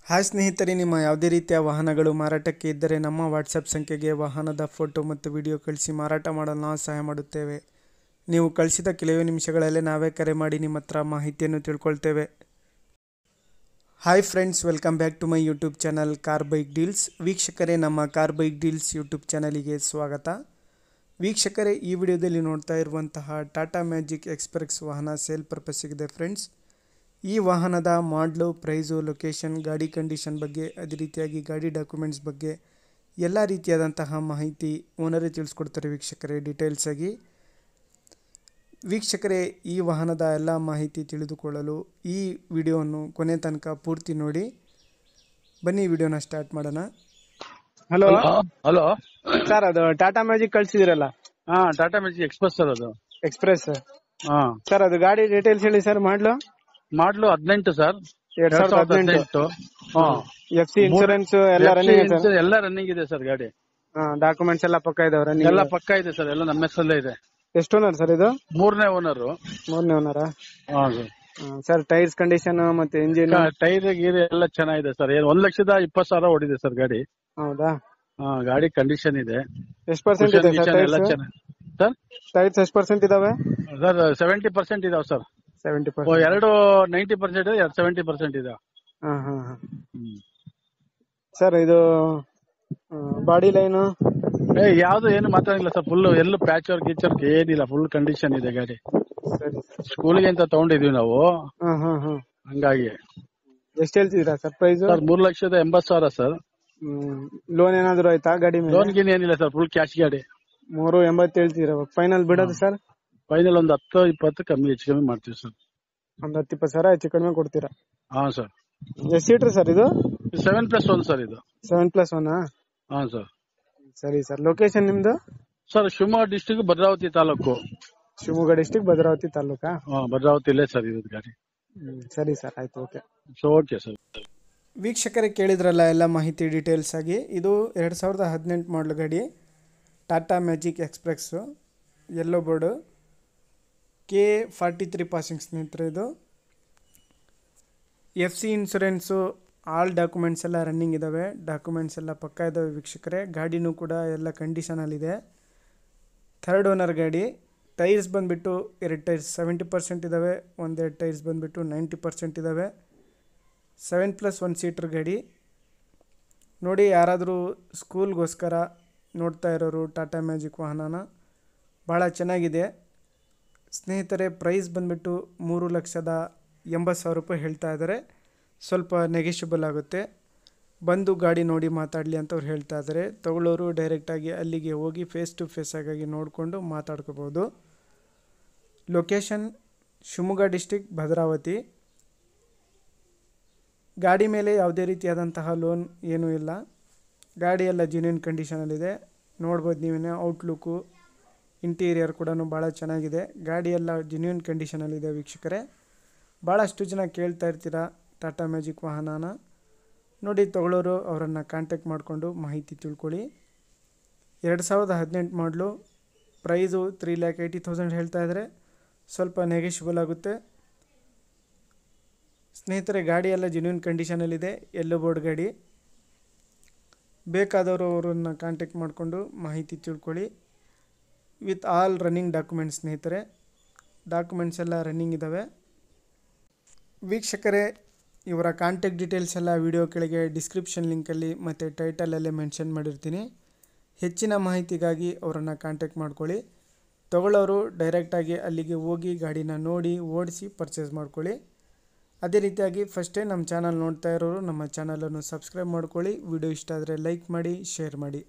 Hi ಸ್ನೇಹಿತರೆ, ನಿಮ್ಮ ಯಾವುದೇ ರೀತಿಯ ವಾಹನಗಳು ಮಾರಾಟಕ್ಕೆ ಇದ್ದರೆ ನಮ್ಮ ವಾಟ್ಸಪ್ ಸಂಖ್ಯೆಗೆ ವಾಹನದ ಫೋಟೋ ಮತ್ತು ವಿಡಿಯೋ ಕಳಿಸಿ ಮಾರಾಟ ಮಾಡಲು ನಾವು ಸಹಾಯ ಮಾಡುತ್ತೇವೆ. ನೀವು ಕಳಿಸಿದ ಕೆಲವೇ ನಿಮಿಷಗಳಲ್ಲೇ ನಾವೇ ಕರೆ ಮಾಡಿ ನಿಮ್ಮ ಹತ್ರ ಮಾಹಿತಿಯನ್ನು ತಿಳ್ಕೊಳ್ತೇವೆ. Hi friends, welcome back to my YouTube channel car bike deals. ವೀಕ್ಷಕರೇ, ನಮ್ಮ ಕಾರ್ ಬೈಕ್ ಡೀಲ್ಸ್ ಯೂಟ್ಯೂಬ್ ಚಾನಲಿಗೆ ಸ್ವಾಗತ. ವೀಕ್ಷಕರೇ, ಈ ವಿಡಿಯೋದಲ್ಲಿ ನೋಡ್ತಾ ಇರುವಂತಹ ಟಾಟಾ ಮ್ಯಾಜಿಕ್ ಎಕ್ಸ್‌ಪ್ರೆಸ್ ವಾಹನ ಸೇಲ್ ಪರ್ಪಸ್ಸಿಗಿದೆ ಫ್ರೆಂಡ್ಸ್. ಈ ವಾಹನದ ಮಾಡಲು, ಪ್ರೈಸು, ಲೊಕೇಶನ್, ಗಾಡಿ ಕಂಡೀಷನ್ ಬಗ್ಗೆ, ಅದೇ ರೀತಿಯಾಗಿ ಗಾಡಿ ಡಾಕ್ಯುಮೆಂಟ್ಸ್ ಬಗ್ಗೆ ಎಲ್ಲ ರೀತಿಯಾದಂತಹ ಮಾಹಿತಿ ಓನರೇ ತಿಳಿಸ್ಕೊಡ್ತಾರೆ ವೀಕ್ಷಕರೇ, ಡೀಟೇಲ್ಸ್ ಆಗಿ. ವೀಕ್ಷಕರೇ, ಈ ವಾಹನದ ಎಲ್ಲ ಮಾಹಿತಿ ತಿಳಿದುಕೊಳ್ಳಲು ಈ ವಿಡಿಯೋವನ್ನು ಕೊನೆ ತನಕ ಪೂರ್ತಿ ನೋಡಿ. ಬನ್ನಿ ವಿಡಿಯೋನ ಸ್ಟಾರ್ಟ್ ಮಾಡೋಣ. ಹಲೋ ಹಲೋ ಸರ್, ಅದು ಟಾಟಾ ಮ್ಯಾಜಿಕ್ ಕಳ್ಸಿದಿರಲ್ಲ, ಟಾಟಾ ಮ್ಯಾಜಿಕ್ ಎಕ್ಸ್‌ಪ್ರೆಸ್ ಸರ್ ಅದು. ಎಕ್ಸ್‌ಪ್ರೆಸ್ ಹಾ ಸರ್, ಅದು ಗಾಡಿ ಡೀಟೇಲ್ಸ್ ಹೇಳಿ ಸರ್. ಮಾಡ್ಲು 18 ಸರ್, 2018. ಹಾ FC ಇನ್ಶೂರೆನ್ಸ್ ಎಲ್ಲ ರನ್ನಿಂಗ್ ಸರ್. ಎಲ್ಲ ರನ್ನಿಂಗ್ ಇದೆ ಸರ್ ಗಾಡಿ. ಡಾಕ್ಯುಮೆಂಟ್ಸ್ ಎಲ್ಲ ಪಕ್ಕ ಇದಾವೆ ರನ್ನಿಂಗ್. ಎಲ್ಲ ಪಕ್ಕ ಇದೆ ಸರ್, ಎಲ್ಲ ನಮ್ಮ ಹೆಸರಲ್ಲೇ ಇದೆ. ಎಷ್ಟು ಓನರ್ ಸರ್ ಇದು? ಮೂರನೇ ಓನರ್. ಮೂರನೇ ಓನರಾ? ಹಾ ಸರ್. ಸರ್, ಟೈರ್ಸ್ ಕಂಡೀಷನ್ ಮತ್ತೆ ಇಂಜಿನ್ ಟೈರ್ ಗೀರ್ ಎಲ್ಲ ಚೆನ್ನಾಗಿದೆ ಸರ್. 1,20,000 ಓಡಿದೆ ಸರ್ ಗಾಡಿ. ಹೌದಾ? ಗಾಡಿ ಕಂಡೀಷನ್ ಇದೆ. ಎಷ್ಟು ಪರ್ಸೆಂಟ್ ಇದೆ ಸರ್ ಎಲ್ಲ ಟೈರ್ಸ್? ಚೆನ್ನಾಗಿ ಸರ್. ಟೈರ್ಸ್ ಎಷ್ಟು ಪರ್ಸೆಂಟ್ ಇದಾವೆ? ಸರ್ 70% ಇದಾವೆ ಸರ್. 70%. ಎರಡು 90% ಇದೆ, 70% ಇದೆ. ಸರ್, ಇದು ಬಾಡಿ ಲೈನು ಯಾವ್ದು ಏನು ಮಾತಾಡಿಲ್ಲ ಸರ್. ಫುಲ್ ಎಲ್ಲೂ ಪ್ಯಾಚ್ ವರ್ಕ್ ಗೀಚ್ ಏನಿಲ್ಲ, ಫುಲ್ ಕಂಡೀಷನ್ ಇದೆ ಗಾಡಿ. ಸರಿ. ಸ್ಕೂಲ್ಗೆ ಅಂತ ತಗೊಂಡಿದೀವಿ ನಾವು, ಹಂಗಾಗಿ. ಎಷ್ಟು ಹೇಳ್ತಿದ್ದೀರಾ sir price? Sir 3,80,000 sir. Loan ಏನಾದ್ರು ಆಯ್ತಾ ಗಾಡಿ ಮೇಲೆ? ಲೋನ್ ಗೀನ್ ಏನಿಲ್ಲ ಸರ್, ಫುಲ್ ಕ್ಯಾಶ್ ಗಾಡಿ. 380 ಹೇಳ್ತೀರಾ. ಫೈನಲ್ ಬಿಡೋದು ಸರ್? ಫೈನಲ್ ಒಂದು 10-20 ಹೆಚ್ಚು ಕಮ್ಮಿ ಮಾಡ್ತೀವಿ ಸರ್. ಒಂದು 10-20 ಸಾವಿರ ಹೆಚ್ಚು ಕಡಿಮೆ ಕೊಡ್ತೀರಾ? ಹಾ ಸರ್. ಎಷ್ಟು ಸೀಟರ್ ಸರ್ ಇದು? 7+1 ಸರ್ ಇದು. 7+1? ಹಾ ಸರ್. ಸರಿ ಸರ್. ಲೊಕೇಶನ್ ನಿಮ್ದು? Sir, Shivamogga district, Bhadravati taluk. Shivamogga district, Bhadravati ತಾಲೂಕಾ? ಭದ್ರಾವತಿಲೇ ಸರ್ ಇದು ಗಾಡಿ. ಸರಿ ಸರ್, ಆಯ್ತು, ಓಕೆ. Okay sir. ವೀಕ್ಷಕರೇ, ಕೇಳಿದ್ರಲ್ಲ ಎಲ್ಲ ಮಾಹಿತಿ ಡೀಟೇಲ್ಸ್ ಆಗಿ. ಇದು 2018 ಮಾಡಲ್ ಗಾಡಿ, Tata magic express, yellow board, K43 passing ಸ್ನೇಹಿತರೆ. ಇದು FC ಇನ್ಶೂರೆನ್ಸು, ಆಲ್ ಡಾಕ್ಯುಮೆಂಟ್ಸ್ ಎಲ್ಲ ರನ್ನಿಂಗ್ ಇದ್ದಾವೆ, ಡಾಕ್ಯುಮೆಂಟ್ಸ್ ಎಲ್ಲ ಪಕ್ಕ ಇದ್ದಾವೆ ವೀಕ್ಷಕರೇ. ಗಾಡಿನೂ ಕೂಡ ಎಲ್ಲ ಕಂಡೀಷನಲ್ಲಿದೆ. ಥರ್ಡ್ ಓನರ್ ಗಾಡಿ. ಟೈರ್ಸ್ ಬಂದುಬಿಟ್ಟು 2 ಟೈರ್ಸ್ 70% ಇದ್ದಾವೆ, ಒಂದೆರಡು ಟೈರ್ಸ್ ಬಂದುಬಿಟ್ಟು 90% ಇದ್ದಾವೆ. 7+1 ಸೀಟರ್ ಗಾಡಿ. ನೋಡಿ, ಯಾರಾದರೂ ಸ್ಕೂಲ್ಗೋಸ್ಕರ ನೋಡ್ತಾ ಇರೋರು ಟಾಟಾ ಮ್ಯಾಜಿಕ್ ವಾಹನನ ಭಾಳ ಚೆನ್ನಾಗಿದೆ ಸ್ನೇಹಿತರೆ. ಪ್ರೈಸ್ ಬಂದುಬಿಟ್ಟು 3,80,000 ರೂಪಾಯಿ ಹೇಳ್ತಾ ಇದ್ದಾರೆ. ಸ್ವಲ್ಪ ನೆಗೆಷಿಬಲ್ ಆಗುತ್ತೆ. ಬಂದು ಗಾಡಿ ನೋಡಿ ಮಾತಾಡಲಿ ಅಂತ ಅವ್ರು ಹೇಳ್ತಾ ಇದ್ದಾರೆ. ತಗೊಳ್ಳೋರು ಡೈರೆಕ್ಟಾಗಿ ಅಲ್ಲಿಗೆ ಹೋಗಿ ಫೇಸ್ ಟು ಫೇಸ್ ಆಗಿ ನೋಡಿಕೊಂಡು ಮಾತಾಡ್ಕೋಬೋದು. Location Shivamogga district, Bhadravati. ಗಾಡಿ ಮೇಲೆ ಯಾವುದೇ ರೀತಿಯಾದಂತಹ ಲೋನ್ ಏನೂ ಇಲ್ಲ. ಗಾಡಿ ಎಲ್ಲ ಜೆನ್ಯೂನ್ ಕಂಡೀಷನಲ್ಲಿದೆ. ನೋಡ್ಬೋದು ನೀವೇ, ಔಟ್ಲುಕ್ಕು, ಇಂಟೀರಿಯರ್ ಕೂಡ ಭಾಳ ಚೆನ್ನಾಗಿದೆ. ಗಾಡಿ ಎಲ್ಲ ಜೆನ್ಯೂನ್ ಕಂಡೀಷನಲ್ಲಿದೆ ವೀಕ್ಷಕರೇ. ಭಾಳಷ್ಟು ಜನ ಕೇಳ್ತಾ ಇರ್ತೀರಾ ಟಾಟಾ ಮ್ಯಾಜಿಕ್ ವಾಹನನ. ನೋಡಿ, ತಗೊಳ್ಳೋರು ಅವರನ್ನು ಕಾಂಟ್ಯಾಕ್ಟ್ ಮಾಡಿಕೊಂಡು ಮಾಹಿತಿ ತಿಳ್ಕೊಳ್ಳಿ. 2018 ಮಾಡಲು, ಪ್ರೈಸು 3,80,000 ಹೇಳ್ತಾ ಇದ್ದಾರೆ. ಸ್ವಲ್ಪ ನೆಗೆಷಿಬಲ್ ಆಗುತ್ತೆ ಸ್ನೇಹಿತರೆ. ಗಾಡಿ ಎಲ್ಲ ಜೆನ್ಯೂನ್ ಕಂಡೀಷನಲ್ಲಿದೆ, ಯೆಲ್ಲೋ ಬೋರ್ಡ್ ಗಾಡಿ. ಬೇಕಾದವರು ಅವರನ್ನು ಕಾಂಟ್ಯಾಕ್ಟ್ ಮಾಡಿಕೊಂಡು ಮಾಹಿತಿ ತಿಳ್ಕೊಳ್ಳಿ. ವಿತ್ ಆಲ್ ರನ್ನಿಂಗ್ ಡಾಕ್ಯುಮೆಂಟ್ಸ್ ಸ್ನೇಹಿತರೆ. ಡಾಕ್ಯುಮೆಂಟ್ಸ್ ಎಲ್ಲ ರನ್ನಿಂಗ್ ಇದ್ದಾವೆ ವೀಕ್ಷಕರೇ. ಇವರ ಕಾಂಟ್ಯಾಕ್ಟ್ ಡೀಟೇಲ್ಸ್ ಎಲ್ಲ ವಿಡಿಯೋ ಕೆಳಗೆ ಡಿಸ್ಕ್ರಿಪ್ಷನ್ ಲಿಂಕಲ್ಲಿ ಮತ್ತು ಟೈಟಲಲ್ಲೇ ಮೆನ್ಷನ್ ಮಾಡಿರ್ತೀನಿ. ಹೆಚ್ಚಿನ ಮಾಹಿತಿಗಾಗಿ ಅವರನ್ನು ಕಾಂಟ್ಯಾಕ್ಟ್ ಮಾಡ್ಕೊಳ್ಳಿ. ತಗೊಳ್ಳೋರು ಡೈರೆಕ್ಟಾಗಿ ಅಲ್ಲಿಗೆ ಹೋಗಿ ಗಾಡಿನ ನೋಡಿ ಓಡಿಸಿ ಪರ್ಚೇಸ್ ಮಾಡ್ಕೊಳ್ಳಿ. ಅದೇ ರೀತಿಯಾಗಿ ಫಸ್ಟ್ ಟೈಮ್ ನಮ್ಮ ಚಾನಲ್ ನೋಡ್ತಾ ಇರೋರು ನಮ್ಮ ಚಾನಲನ್ನು ಸಬ್ಸ್ಕ್ರೈಬ್ ಮಾಡ್ಕೊಳ್ಳಿ. ವಿಡಿಯೋ ಇಷ್ಟ ಆದರೆ ಲೈಕ್ ಮಾಡಿ, ಶೇರ್ ಮಾಡಿ.